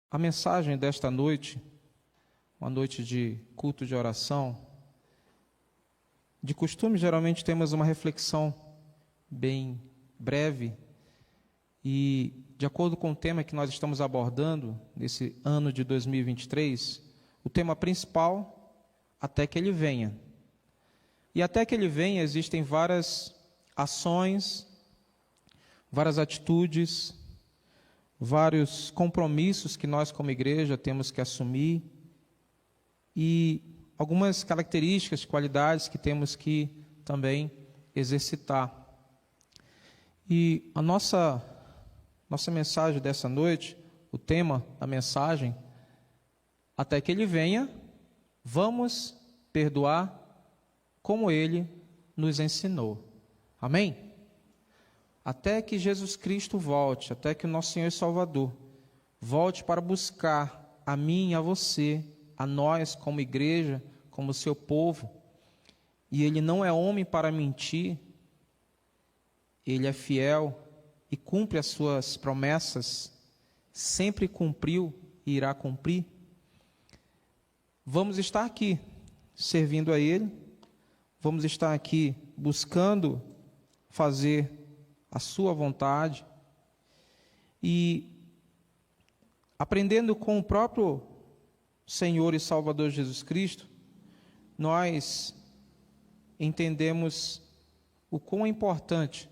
A mensagem desta noite, uma noite de culto de oração, de costume geralmente temos uma reflexão bem breve e, de acordo com o tema que nós estamos abordando nesse ano de 2023, o tema principal, até que ele venha. E até que ele venha existem várias ações, várias atitudes, vários compromissos que nós como igreja temos que assumir e algumas características, qualidades que temos que também exercitar. E a nossa mensagem dessa noite, o tema da mensagem, até que ele venha, vamos perdoar como ele nos ensinou. Amém? Até que Jesus Cristo volte, até que o nosso Senhor e Salvador volte para buscar a mim e a você, a nós como igreja, como seu povo. E Ele não é homem para mentir, Ele é fiel e cumpre as suas promessas, sempre cumpriu e irá cumprir. Vamos estar aqui servindo a Ele, vamos estar aqui buscando fazer a sua vontade e aprendendo com o próprio Senhor e Salvador Jesus Cristo, nós entendemos o quão é importante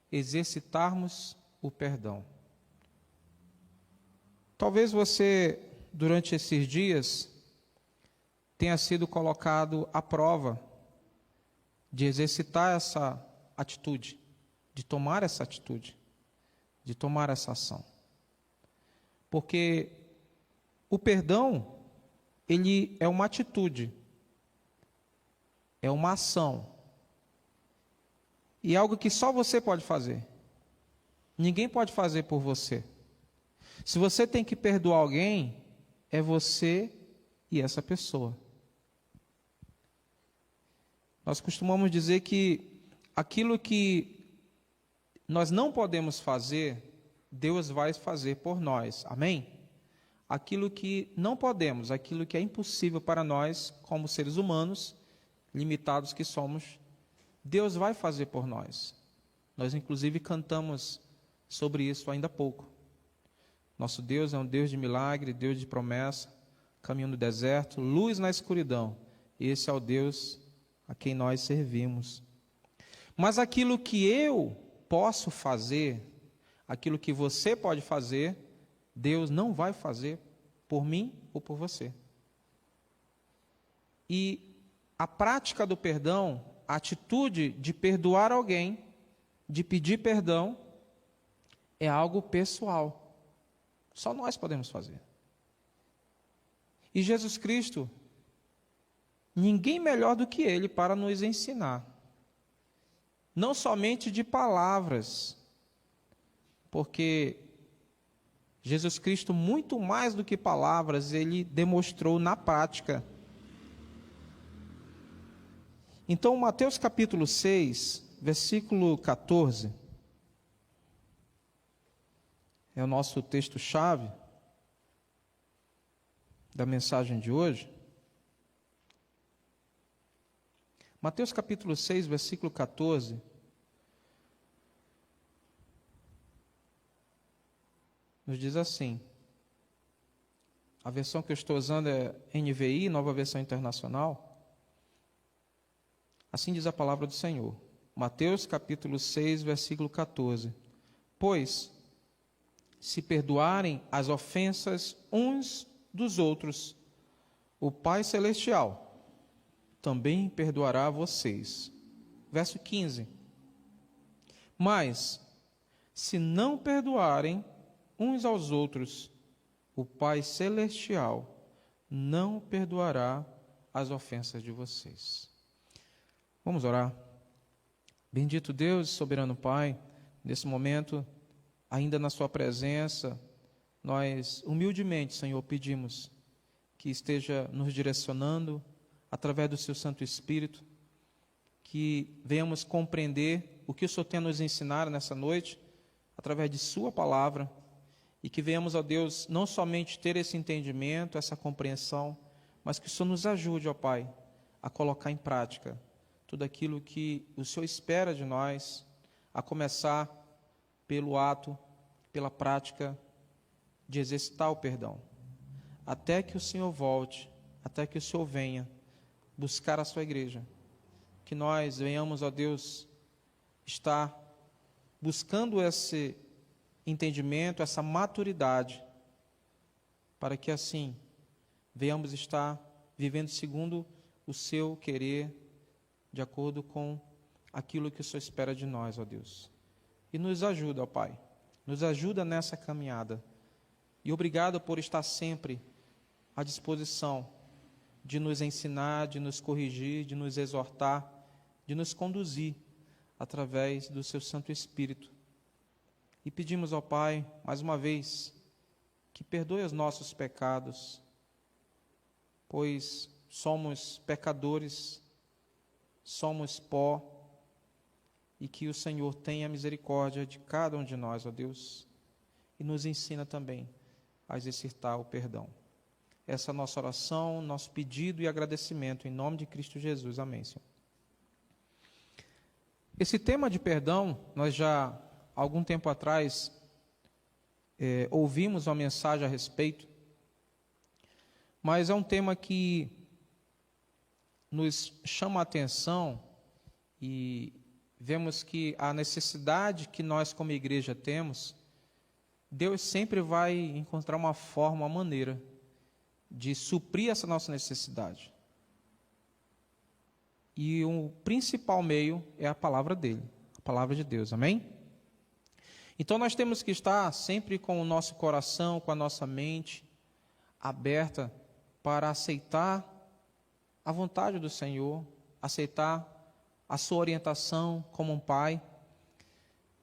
exercitarmos o perdão. Talvez você, durante esses dias, tenha sido colocado à prova de exercitar essa atitude, de tomar essa atitude, de tomar essa ação. Porque o perdão, ele é uma atitude, é uma ação, e é algo que só você pode fazer. Ninguém pode fazer por você. Se você tem que perdoar alguém, é você e essa pessoa. Nós costumamos dizer que aquilo que nós não podemos fazer, Deus vai fazer por nós. Amém? Aquilo que não podemos, aquilo que é impossível para nós, como seres humanos, limitados que somos, Deus vai fazer por nós. Nós, inclusive, cantamos sobre isso ainda há pouco. Nosso Deus é um Deus de milagre, Deus de promessa, caminho no deserto, luz na escuridão. Esse é o Deus a quem nós servimos. Mas aquilo que eu posso fazer, aquilo que você pode fazer, Deus não vai fazer por mim ou por você. E a prática do perdão, a atitude de perdoar alguém, de pedir perdão, é algo pessoal. Só nós podemos fazer. E Jesus Cristo, ninguém melhor do que Ele para nos ensinar. Não somente de palavras, porque Jesus Cristo, muito mais do que palavras, Ele demonstrou na prática. Então, Mateus capítulo 6, versículo 14, é o nosso texto-chave da mensagem de hoje. Mateus capítulo 6, versículo 14, nos diz assim, a versão que eu estou usando é NVI, Nova Versão Internacional. Assim diz a palavra do Senhor. Mateus capítulo 6, versículo 14. Pois, se perdoarem as ofensas uns dos outros, o Pai Celestial também perdoará vocês. Verso 15. Mas, se não perdoarem uns aos outros, o Pai Celestial não perdoará as ofensas de vocês. Vamos orar. Bendito Deus, soberano Pai, nesse momento, ainda na sua presença, nós humildemente, Senhor, pedimos que esteja nos direcionando através do seu Santo Espírito, que venhamos compreender o que o Senhor tem a nos ensinar nessa noite, através de sua palavra, E que venhamos, ó Deus, não somente ter esse entendimento, essa compreensão, mas que o Senhor nos ajude, ó Pai, a colocar em prática tudo aquilo que o Senhor espera de nós, a começar pelo ato, pela prática de exercitar o perdão. Até que o Senhor volte, até que o Senhor venha buscar a sua igreja. Que nós venhamos, ó Deus, estar buscando esse entendimento, essa maturidade, para que assim venhamos estar vivendo segundo o seu querer, de acordo com aquilo que o Senhor espera de nós, ó Deus. E nos ajuda, ó Pai, nos ajuda nessa caminhada. E obrigado por estar sempre à disposição de nos ensinar, de nos corrigir, de nos exortar, de nos conduzir através do seu Santo Espírito. E pedimos ao Pai, mais uma vez, que perdoe os nossos pecados, pois somos pecadores, somos pó, e que o Senhor tenha misericórdia de cada um de nós, ó Deus, e nos ensina também a exercitar o perdão. Essa é a nossa oração, nosso pedido e agradecimento, em nome de Cristo Jesus. Amém, Senhor. Esse tema de perdão, nós já, há algum tempo atrás, ouvimos uma mensagem a respeito, mas é um tema que nos chama a atenção e vemos que a necessidade que nós como igreja temos, Deus sempre vai encontrar uma forma, uma maneira de suprir essa nossa necessidade. E o principal meio é a palavra dele, a palavra de Deus, amém? Então nós temos que estar sempre com o nosso coração, com a nossa mente aberta para aceitar a vontade do Senhor, aceitar a sua orientação como um pai.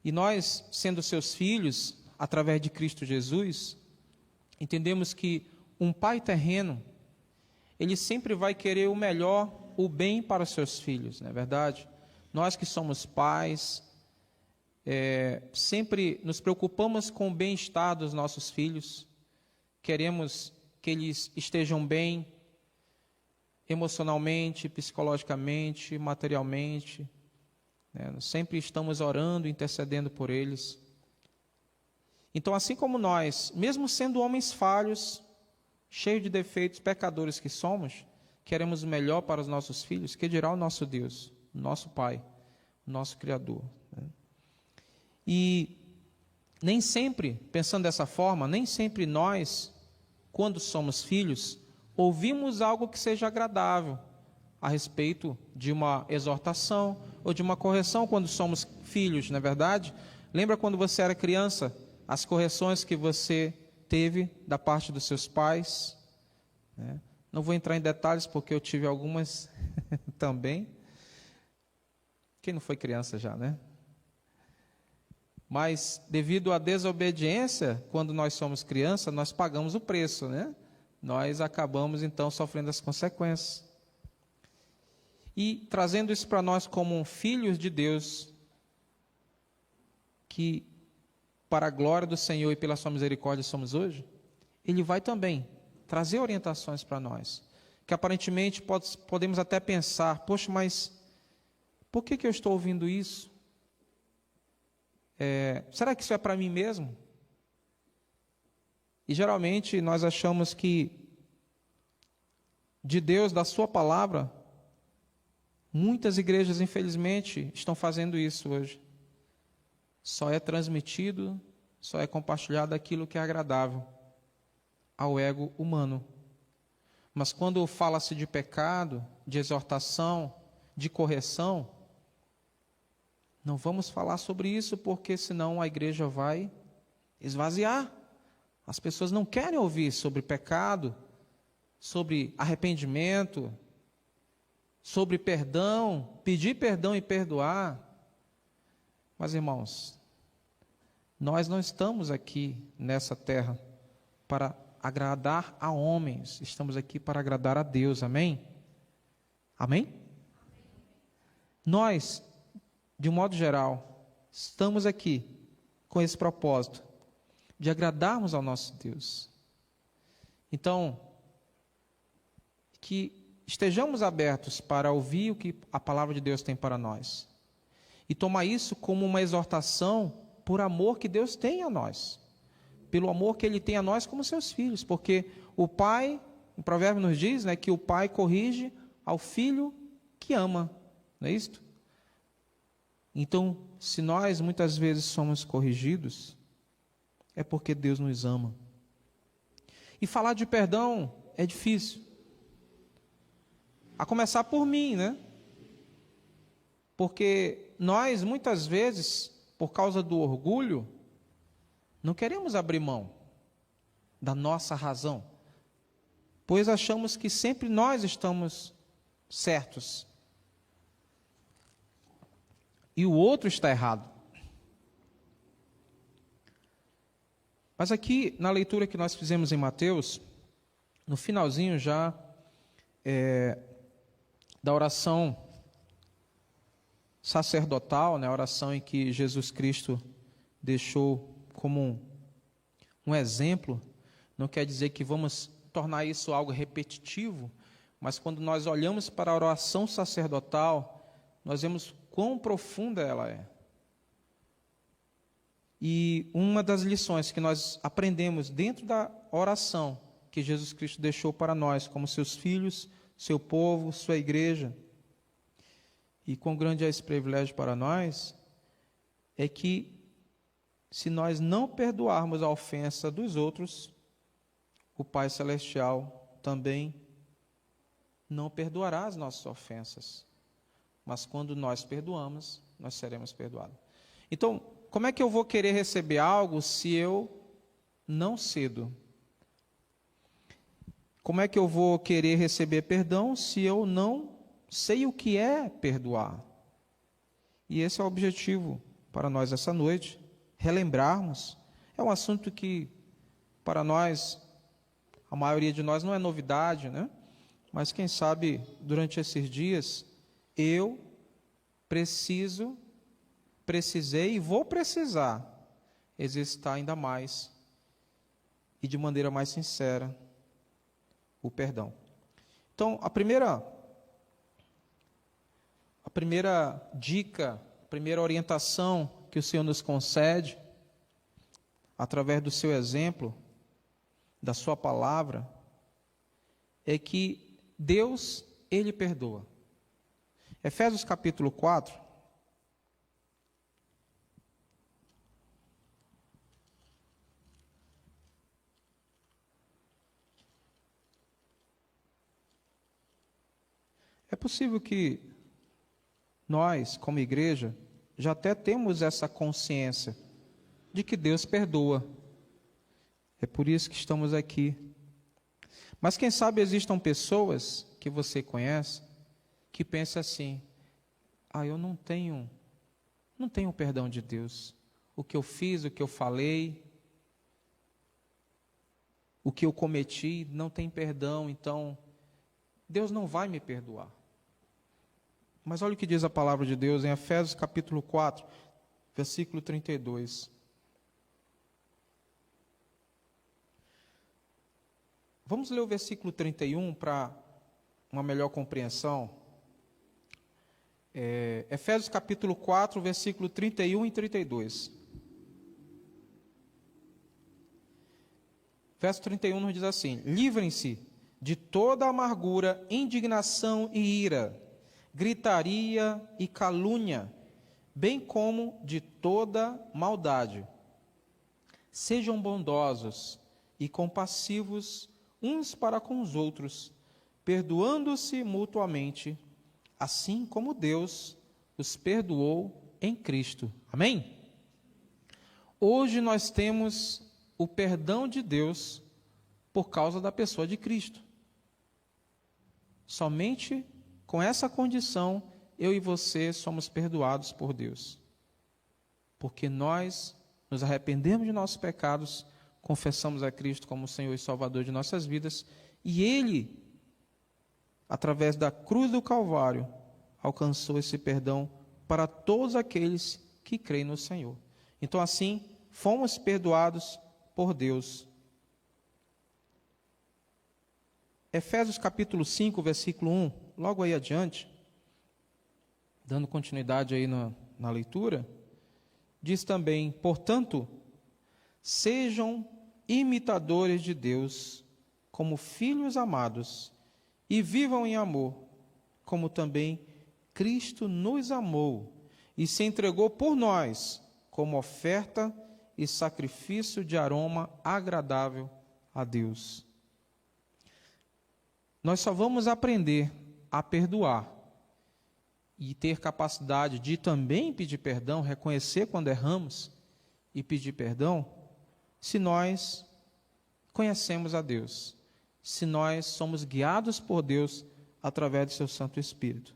E nós, sendo seus filhos, através de Cristo Jesus, entendemos que um pai terreno, ele sempre vai querer o melhor, o bem para os seus filhos, não é verdade? Nós que somos pais, sempre nos preocupamos com o bem-estar dos nossos filhos, queremos que eles estejam bem emocionalmente, psicologicamente, materialmente, né? Sempre estamos orando, intercedendo por eles. Então, assim como nós, mesmo sendo homens falhos, cheios de defeitos, pecadores que somos, queremos o melhor para os nossos filhos, que dirá o nosso Deus, o nosso Pai, o nosso Criador, né? E nem sempre, pensando dessa forma, nem sempre nós, quando somos filhos, ouvimos algo que seja agradável a respeito de uma exortação ou de uma correção quando somos filhos, não é verdade? Lembra quando você era criança, as correções que você teve da parte dos seus pais, né? Não vou entrar em detalhes porque eu tive algumas também. Quem não foi criança já, né? Mas devido à desobediência, quando nós somos crianças, nós pagamos o preço, né? Nós acabamos então sofrendo as consequências. E trazendo isso para nós como filhos de Deus, que para a glória do Senhor e pela sua misericórdia somos hoje, Ele vai também trazer orientações para nós, que aparentemente podemos até pensar, poxa, mas por que eu estou ouvindo isso? Será que isso é para mim mesmo? E geralmente nós achamos que de Deus, da sua palavra, muitas igrejas infelizmente estão fazendo isso hoje. Só é transmitido, só é compartilhado aquilo que é agradável ao ego humano. Mas quando fala-se de pecado, de exortação, de correção, não vamos falar sobre isso, porque senão a igreja vai esvaziar. As pessoas não querem ouvir sobre pecado, sobre arrependimento, sobre perdão, pedir perdão e perdoar. Mas, irmãos, nós não estamos aqui nessa terra para agradar a homens, estamos aqui para agradar a Deus, amém? Amém? Nós, de um modo geral, estamos aqui com esse propósito, de agradarmos ao nosso Deus. Então, que estejamos abertos para ouvir o que a palavra de Deus tem para nós. E tomar isso como uma exortação por amor que Deus tem a nós. Pelo amor que Ele tem a nós como seus filhos. Porque o Pai, o provérbio nos diz, né, que o Pai corrige ao filho que ama. Não é isto? Então, se nós muitas vezes somos corrigidos, é porque Deus nos ama. E falar de perdão é difícil. A começar por mim, né? Porque nós, muitas vezes, por causa do orgulho, não queremos abrir mão da nossa razão, pois achamos que sempre nós estamos certos e o outro está errado. Mas aqui, na leitura que nós fizemos em Mateus, no finalzinho já da oração sacerdotal, né, a oração em que Jesus Cristo deixou como um exemplo, não quer dizer que vamos tornar isso algo repetitivo, mas quando nós olhamos para a oração sacerdotal, nós vemos quão profunda ela é. E uma das lições que nós aprendemos dentro da oração que Jesus Cristo deixou para nós, como seus filhos, seu povo, sua igreja, e quão grande é esse privilégio para nós, é que se nós não perdoarmos a ofensa dos outros, o Pai Celestial também não perdoará as nossas ofensas. Mas quando nós perdoamos, nós seremos perdoados. Então, como é que eu vou querer receber algo se eu não cedo? Como é que eu vou querer receber perdão se eu não sei o que é perdoar? E esse é o objetivo para nós essa noite, relembrarmos. É um assunto que, para nós, a maioria de nós não é novidade, né? Mas quem sabe, durante esses dias, eu precisei e vou precisar exercitar ainda mais e de maneira mais sincera o perdão. Então, a primeira dica, a primeira orientação que o Senhor nos concede, através do seu exemplo, da sua palavra, é que Deus, Ele perdoa. Efésios capítulo 4, é possível que nós, como igreja, já até temos essa consciência de que Deus perdoa. É por isso que estamos aqui. Mas quem sabe existam pessoas que você conhece que pensam assim: eu não tenho o perdão de Deus. O que eu fiz, o que eu falei, o que eu cometi, não tem perdão, então Deus não vai me perdoar. Mas olha o que diz a palavra de Deus em Efésios capítulo 4, versículo 32. Vamos ler o versículo 31 para uma melhor compreensão. Efésios capítulo 4, versículo 31 e 32. Verso 31 nos diz assim: livrem-se de toda amargura, indignação e ira, gritaria e calúnia, bem como de toda maldade. Sejam bondosos e compassivos uns para com os outros, perdoando-se mutuamente, assim como Deus os perdoou em Cristo. Amém? Hoje nós temos o perdão de Deus por causa da pessoa de Cristo. Somente com essa condição, eu e você somos perdoados por Deus. Porque nós nos arrependemos de nossos pecados, confessamos a Cristo como Senhor e Salvador de nossas vidas, e Ele, através da cruz do Calvário, alcançou esse perdão para todos aqueles que creem no Senhor. Então, assim, fomos perdoados por Deus. Efésios capítulo 5, versículo 1, logo aí adiante, dando continuidade aí na leitura, diz também: portanto, sejam imitadores de Deus como filhos amados e vivam em amor, como também Cristo nos amou e se entregou por nós como oferta e sacrifício de aroma agradável a Deus. Nós só vamos aprender a perdoar e ter capacidade de também pedir perdão, reconhecer quando erramos e pedir perdão, se nós conhecemos a Deus, se nós somos guiados por Deus através do seu Santo Espírito.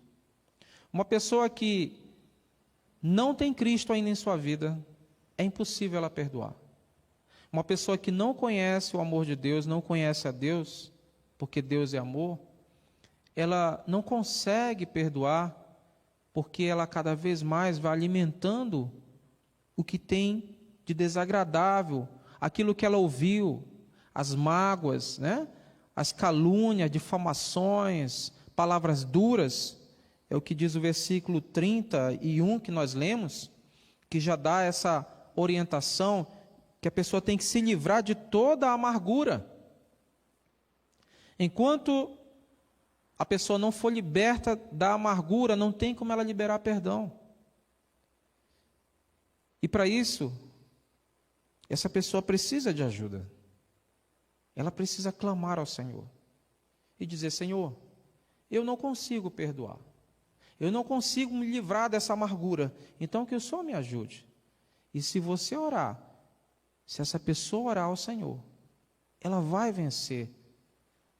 Uma pessoa que não tem Cristo ainda em sua vida, é impossível ela perdoar. Uma pessoa que não conhece o amor de Deus, não conhece a Deus, porque Deus é amor, ela não consegue perdoar, porque ela cada vez mais vai alimentando o que tem de desagradável, aquilo que ela ouviu, as mágoas, né? As calúnias, difamações, palavras duras. É o que diz o versículo 31 que nós lemos, que já dá essa orientação que a pessoa tem que se livrar de toda a amargura. Enquanto a pessoa não for liberta da amargura, não tem como ela liberar perdão. E para isso, essa pessoa precisa de ajuda. Ela precisa clamar ao Senhor e dizer: Senhor, eu não consigo perdoar. Eu não consigo me livrar dessa amargura. Então que o Senhor me ajude. E se você orar, se essa pessoa orar ao Senhor, ela vai vencer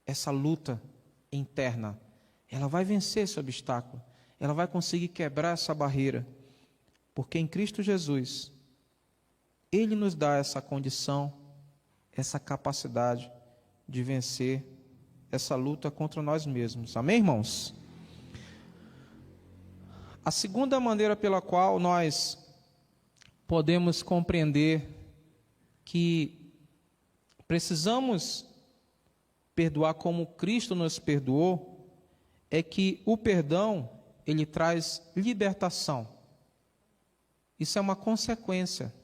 essa luta interna. Ela vai vencer esse obstáculo. Ela vai conseguir quebrar essa barreira. Porque em Cristo Jesus, Ele nos dá essa condição, essa capacidade de vencer essa luta contra nós mesmos. Amém, irmãos? A segunda maneira pela qual nós podemos compreender que precisamos perdoar como Cristo nos perdoou, é que o perdão, ele traz libertação. Isso é uma consequência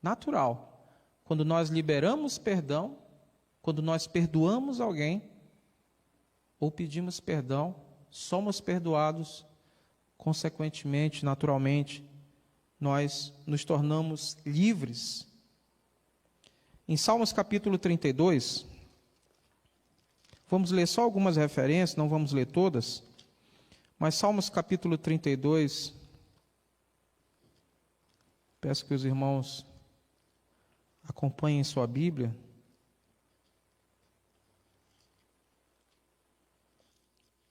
natural. Quando nós liberamos perdão, quando nós perdoamos alguém, ou pedimos perdão, somos perdoados, consequentemente, naturalmente, nós nos tornamos livres. Em Salmos capítulo 32, vamos ler só algumas referências, não vamos ler todas, mas Salmos capítulo 32, peço que os irmãos acompanhem sua Bíblia.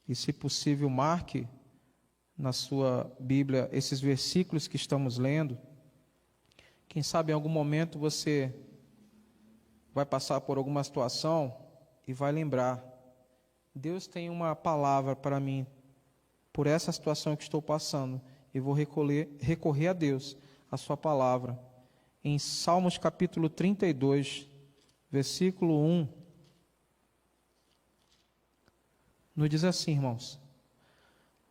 E, se possível, marque na sua Bíblia esses versículos que estamos lendo. Quem sabe em algum momento você vai passar por alguma situação e vai lembrar: Deus tem uma palavra para mim por essa situação que estou passando, e vou recorrer a Deus, a sua palavra. Em Salmos capítulo 32, versículo 1, nos diz assim, irmãos: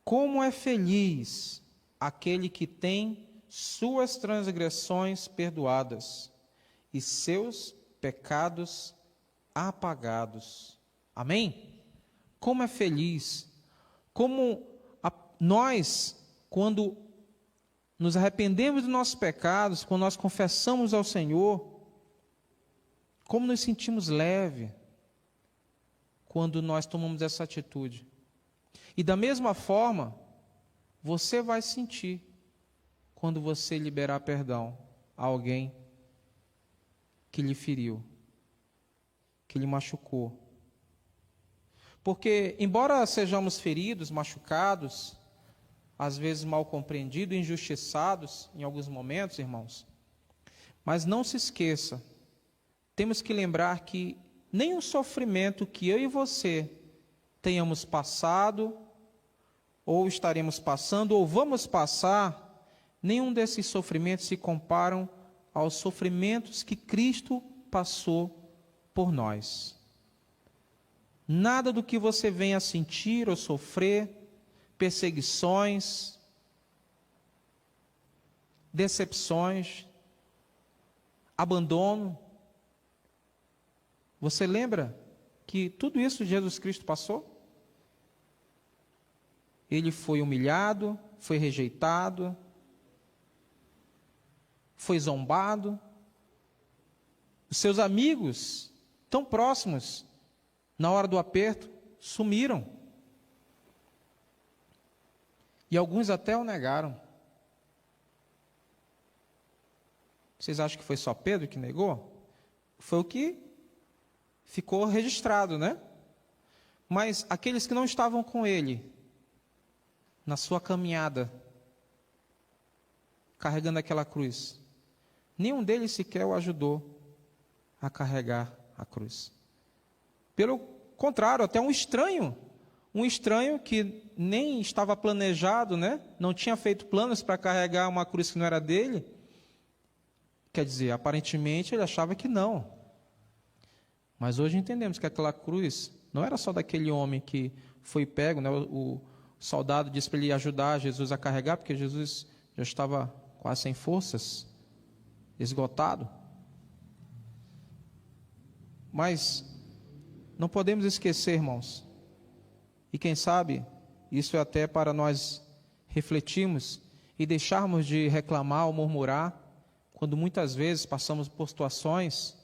como é feliz aquele que tem suas transgressões perdoadas e seus pecados apagados. Amém? Como é feliz, como nós, quando nos arrependemos dos nossos pecados, quando nós confessamos ao Senhor, como nos sentimos leve quando nós tomamos essa atitude. E da mesma forma, você vai sentir quando você liberar perdão a alguém que lhe feriu, que lhe machucou. Porque, embora sejamos feridos, machucados, às vezes mal compreendidos, injustiçados em alguns momentos, irmãos, mas não se esqueça, temos que lembrar que nenhum sofrimento que eu e você tenhamos passado, ou estaremos passando, ou vamos passar, nenhum desses sofrimentos se comparam aos sofrimentos que Cristo passou por nós. Nada do que você venha a sentir ou sofrer, perseguições, decepções, abandono. Você lembra que tudo isso Jesus Cristo passou? Ele foi humilhado, foi rejeitado, foi zombado. Os seus amigos, tão próximos, na hora do aperto, sumiram. E alguns até o negaram. Vocês acham que foi só Pedro que negou? Foi o que ficou registrado, né? Mas aqueles que não estavam com ele, na sua caminhada, carregando aquela cruz, nenhum deles sequer o ajudou a carregar a cruz. Pelo contrário, até um estranho que nem estava planejado, né? Não tinha feito planos para carregar uma cruz que não era dele. Quer dizer, aparentemente ele achava que não. Mas hoje entendemos que aquela cruz não era só daquele homem que foi pego, né? O soldado disse para ele ajudar Jesus a carregar, porque Jesus já estava quase sem forças, esgotado. Mas não podemos esquecer, irmãos, e quem sabe, isso é até para nós refletirmos e deixarmos de reclamar ou murmurar, quando muitas vezes passamos por situações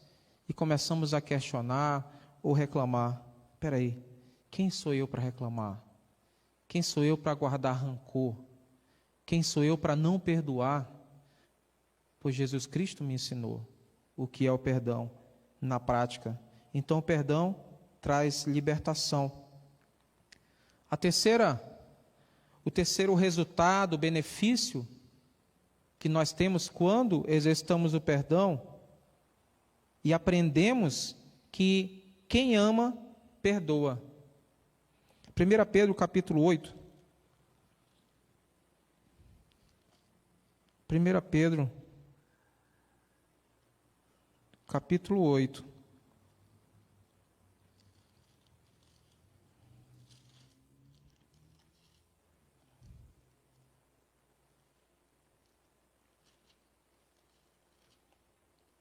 e começamos a questionar ou reclamar. Espera aí, quem sou eu para reclamar? Quem sou eu para guardar rancor? Quem sou eu para não perdoar? Pois Jesus Cristo me ensinou o que é o perdão na prática. Então o perdão traz libertação. O terceiro resultado, benefício que nós temos quando exercitamos o perdão e aprendemos que quem ama, perdoa. 1 Pedro capítulo 8. 1 Pedro capítulo 8.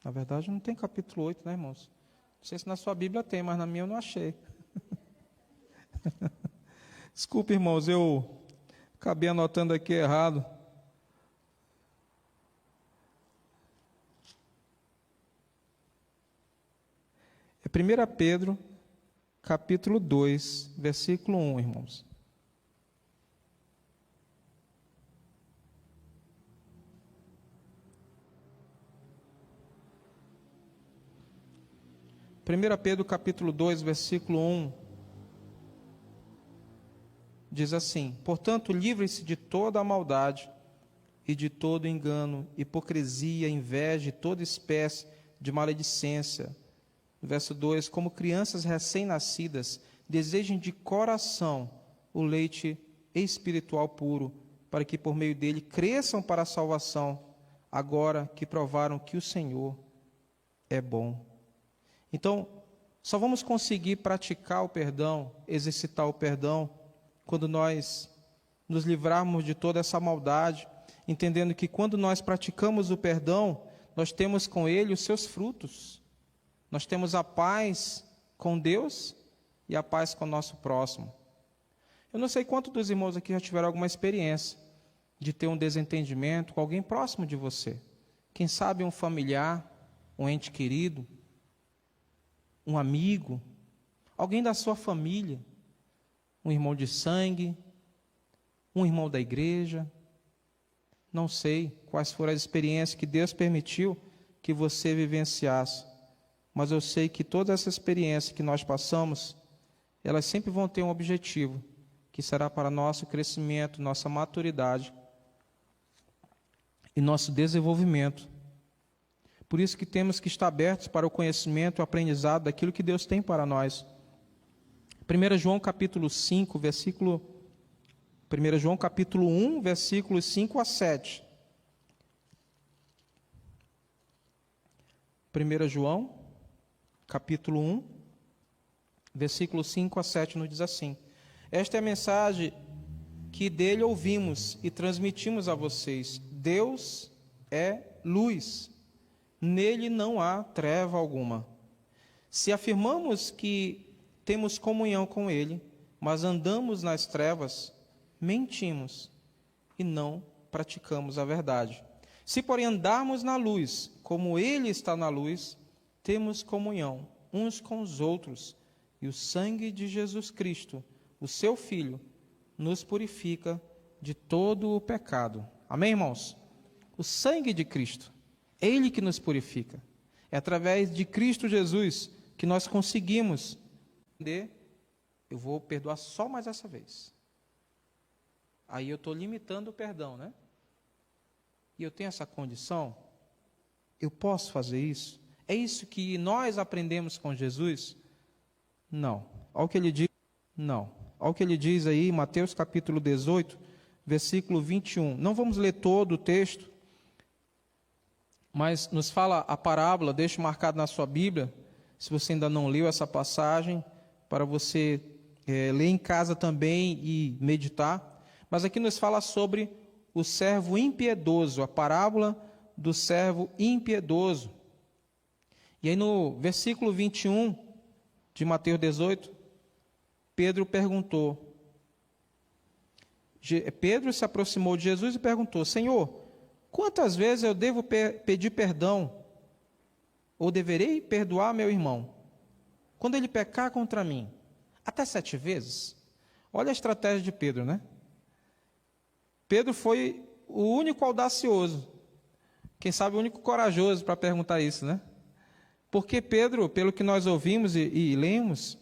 Na verdade, não tem capítulo 8, né, irmãos? Não sei se na sua Bíblia tem, mas na minha eu não achei. Desculpe, irmãos, eu acabei anotando aqui errado. É 1 Pedro, capítulo 2, versículo 1, irmãos. Primeira Pedro capítulo 2, versículo 1, diz assim: portanto, livre-se de toda a maldade e de todo engano, hipocrisia, inveja e toda espécie de maledicência. Verso 2, como crianças recém-nascidas, desejem de coração o leite espiritual puro, para que por meio dele cresçam para a salvação, agora que provaram que o Senhor é bom. Então, só vamos conseguir praticar o perdão, exercitar o perdão, quando nós nos livrarmos de toda essa maldade, entendendo que quando nós praticamos o perdão, nós temos com ele os seus frutos. Nós temos a paz com Deus e a paz com o nosso próximo. Eu não sei quantos dos irmãos aqui já tiveram alguma experiência de ter um desentendimento com alguém próximo de você. Quem sabe um familiar, um ente querido, um amigo, alguém da sua família, um irmão de sangue, um irmão da igreja. Não sei quais foram as experiências que Deus permitiu que você vivenciasse, mas eu sei que todas essas experiências que nós passamos, elas sempre vão ter um objetivo, que será para nosso crescimento, nossa maturidade e nosso desenvolvimento. Por isso que temos que estar abertos para o conhecimento e o aprendizado daquilo que Deus tem para nós. 1 João capítulo 5, versículo 1 João capítulo 1, versículos 5 a 7. 1 João capítulo 1, versículos 5 a 7, nos diz assim: esta é a mensagem que dele ouvimos e transmitimos a vocês. Deus é luz, nele não há treva alguma. Se afirmamos que temos comunhão com ele, mas andamos nas trevas, mentimos e não praticamos a verdade. Se, porém, andarmos na luz, como ele está na luz, temos comunhão uns com os outros, e o sangue de Jesus Cristo, o seu Filho, nos purifica de todo o pecado. Amém, irmãos? O sangue de Cristo, é ele que nos purifica. É através de Cristo Jesus que nós conseguimos entender: eu vou perdoar só mais essa vez. Aí eu estou limitando o perdão, né? E eu tenho essa condição, eu posso fazer isso? É isso que nós aprendemos com Jesus? Não. Olha o que ele diz. Não. Olha o que ele diz aí em Mateus capítulo 18, versículo 21. Não vamos ler todo o texto, mas nos fala a parábola, deixo marcado na sua Bíblia, se você ainda não leu essa passagem, para você ler em casa também e meditar. Mas aqui nos fala sobre o servo impiedoso, a parábola do servo impiedoso. E aí no versículo 21 de Mateus 18, Pedro perguntou. Pedro se aproximou de Jesus e perguntou: Senhor, quantas vezes eu devo pedir perdão? Ou deverei perdoar meu irmão quando ele pecar contra mim? Até 7 vezes? Olha a estratégia de Pedro, né? Pedro foi o único audacioso, quem sabe o único corajoso para perguntar isso, né? Porque Pedro, pelo que nós ouvimos e lemos,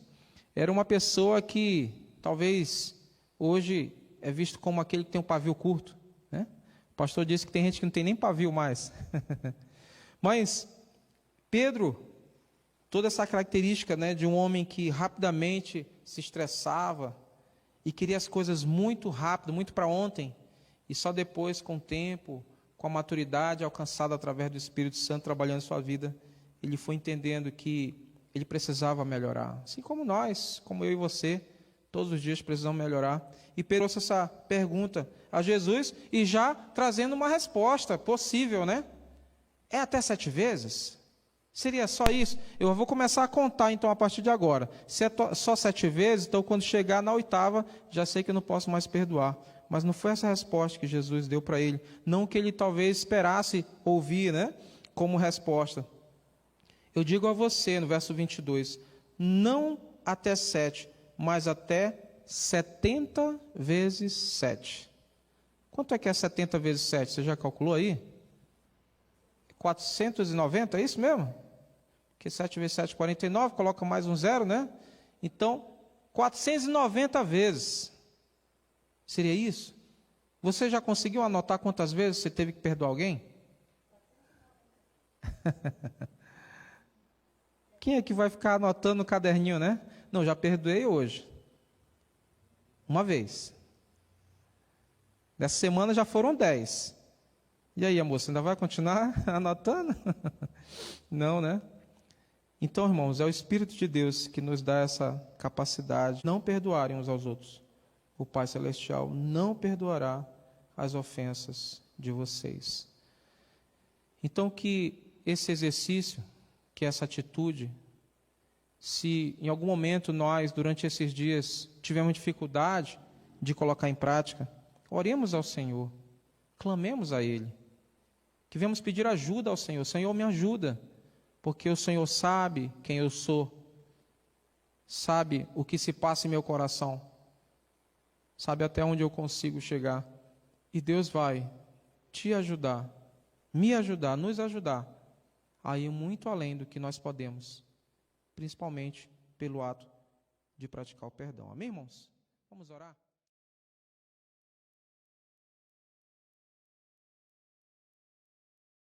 era uma pessoa que talvez hoje é visto como aquele que tem um pavio curto, né? O pastor disse que tem gente que não tem nem pavio mais. Mas Pedro, toda essa característica, né, de um homem que rapidamente se estressava e queria as coisas muito rápido, muito para ontem, e só depois, com o tempo, com a maturidade alcançada através do Espírito Santo trabalhando em sua vida, ele foi entendendo que ele precisava melhorar. Assim como nós, como eu e você, todos os dias precisamos melhorar. E Pedro trouxe essa pergunta a Jesus e já trazendo uma resposta possível, né? É até 7 vezes? Seria só isso? Eu vou começar a contar então a partir de agora. Se é só 7 vezes, então quando chegar na 8ª, já sei que eu não posso mais perdoar. Mas não foi essa a resposta que Jesus deu para ele. Não que ele talvez esperasse ouvir, né, como resposta. Eu digo a você, no verso 22, não até 7, mas até 70 vezes 7. Quanto é que é 70 vezes 7? Você já calculou aí? 490, é isso mesmo? Porque 7 vezes 7 é 49, coloca mais um zero, né? Então, 490 vezes. Seria isso? Você já conseguiu anotar quantas vezes você teve que perdoar alguém? Quem é que vai ficar anotando no caderninho, né? Não, já perdoei hoje. Uma vez. Dessa semana já foram 10. E aí, amor, você ainda vai continuar anotando? Não, né? Então, irmãos, é o Espírito de Deus que nos dá essa capacidade de não perdoarem uns aos outros. O Pai Celestial não perdoará as ofensas de vocês. Então, que esse exercício, que essa atitude, se em algum momento nós, durante esses dias, tivermos dificuldade de colocar em prática, oremos ao Senhor, clamemos a Ele, que venhamos pedir ajuda ao Senhor. Senhor, me ajuda, porque o Senhor sabe quem eu sou, sabe o que se passa em meu coração, sabe até onde eu consigo chegar, e Deus vai te ajudar, me ajudar, nos ajudar a ir muito além do que nós podemos, principalmente pelo ato de praticar o perdão. Amém, irmãos? Vamos orar?